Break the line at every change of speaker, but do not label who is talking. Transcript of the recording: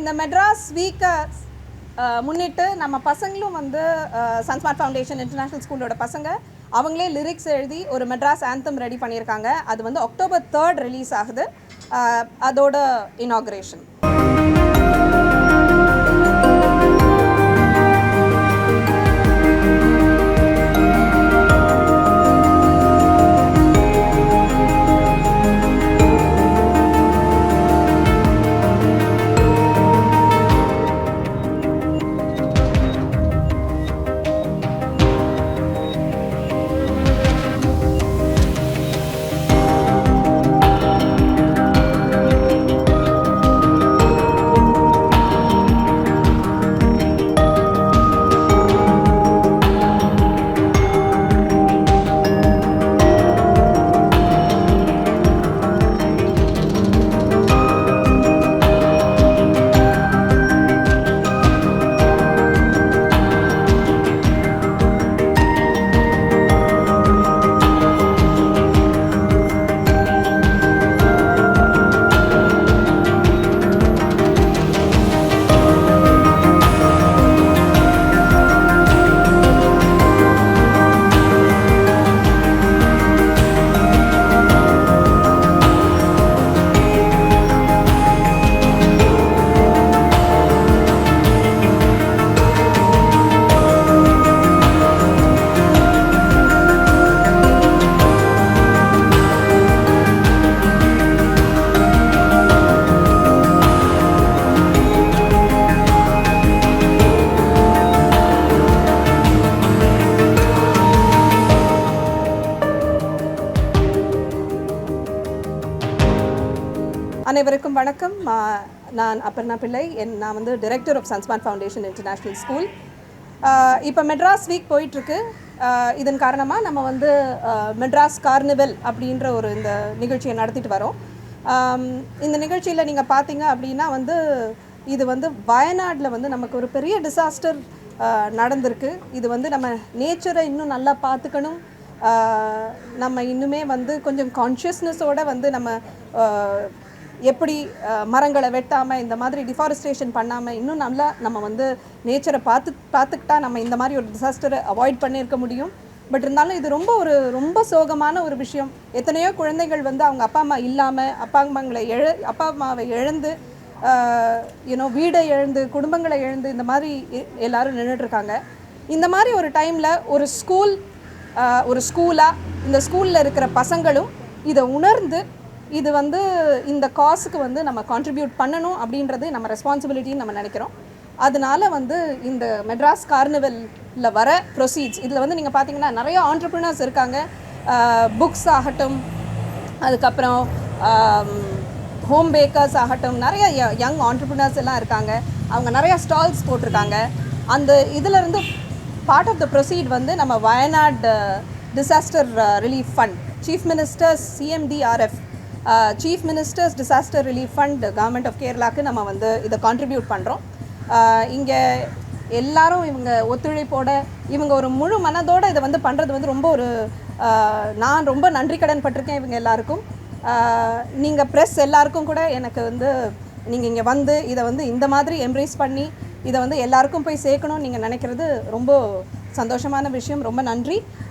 இந்த மெட்ராஸ் வீக்கை முன்னிட்டு நம்ம பசங்களும் வந்து சன்ஸ்மார்ட் ஃபவுண்டேஷன் இன்டர்நேஷ்னல் ஸ்கூலோட பசங்க அவங்களே லிரிக்ஸ் எழுதி ஒரு மெட்ராஸ் ஆந்தம் ரெடி பண்ணியிருக்காங்க. அது வந்து October 3 ரிலீஸ் ஆகுது. அதோட இனாகுரேஷன். அனைவருக்கும் வணக்கம். நான் அப்பர்ணா பிள்ளை. நான் வந்து director of SunSmart foundation international school. இப்போ மெட்ராஸ் வீக் போயிட்டுருக்கு. இதன் காரணமாக நம்ம வந்து மெட்ராஸ் கார்னிவல் அப்படின்ற ஒரு இந்த நிகழ்ச்சியை நடத்திட்டு வரோம். இந்த நிகழ்ச்சியில் நீங்கள் பார்த்தீங்க அப்படின்னா வந்து இது வந்து வயநாட்டில் வந்து நமக்கு ஒரு பெரிய டிசாஸ்டர் நடந்திருக்கு. இது வந்து நம்ம நேச்சரை இன்னும் நல்லா பார்த்துக்கணும். நம்ம இன்னுமே வந்து கொஞ்சம் கான்ஷியஸ்னஸோடு வந்து நம்ம எப்படி மரங்களை வெட்டாமல் இந்த மாதிரி டிஃபாரஸ்டேஷன் பண்ணாமல் இன்னும் நல்லா நம்ம வந்து நேச்சரை பார்த்துக்கிட்டா நம்ம இந்த மாதிரி ஒரு டிசாஸ்டரை அவாய்ட் பண்ணியிருக்க முடியும். பட் இருந்தாலும் இது ரொம்ப சோகமான ஒரு விஷயம். எத்தனையோ குழந்தைகள் வந்து அவங்க அப்பா அம்மா இல்லாமல் அப்பா அம்மாவை இழந்து வீடை இழந்து குடும்பங்களை இழந்து இந்த மாதிரி எல்லோரும் நின்றுட்டுருக்காங்க. இந்த மாதிரி ஒரு டைமில் ஒரு ஸ்கூலாக இந்த ஸ்கூலில் இருக்கிற பசங்களும் இதை உணர்ந்து இது வந்து இந்த காசுக்கு வந்து நம்ம கான்ட்ரிபியூட் பண்ணணும் அப்படின்றது நம்ம ரெஸ்பான்சிபிலிட்டின்னு நம்ம நினைக்கிறோம். அதனால வந்து இந்த மெட்ராஸ் கார்னிவலில் வர ப்ரொசீட்ஸ் இதில் வந்து நீங்கள் பார்த்தீங்கன்னா நிறைய ஆண்டர்ப்ரினர்ஸ் இருக்காங்க. புக்ஸ் ஆகட்டும், அதுக்கப்புறம் ஹோம் பேக்கர்ஸ் ஆகட்டும், நிறைய யங் ஆண்டர்ப்ரினர்ஸ் எல்லாம் இருக்காங்க. அவங்க நிறையா ஸ்டால்ஸ் போட்டிருக்காங்க. அந்த இதிலேருந்து பார்ட் ஆஃப் த ப்ரொசீட் வந்து நம்ம Wayanad disaster relief fund, chief ministers CMDRF chief ministers disaster relief fund government of கேரளாவுக்கு நம்ம வந்து இதை கான்ட்ரிபியூட் பண்ணுறோம். இங்கே எல்லாரும் இவங்க ஒத்துழைப்போட இவங்க ஒரு முழு மனதோடு இதை வந்து பண்ணுறது வந்து நான் ரொம்ப நன்றி கடன் பட்டிருக்கேன் இவங்க எல்லாருக்கும். நீங்கள் ப்ரெஸ் எல்லாருக்கும் கூட எனக்கு வந்து நீங்கள் இங்கே வந்து இதை வந்து இந்த மாதிரி எம்ப்ரேஸ் பண்ணி இதை வந்து எல்லாருக்கும் போய் சேர்க்கணும்னு நீங்கள் நினைக்கிறது ரொம்ப சந்தோஷமான விஷயம். ரொம்ப நன்றி.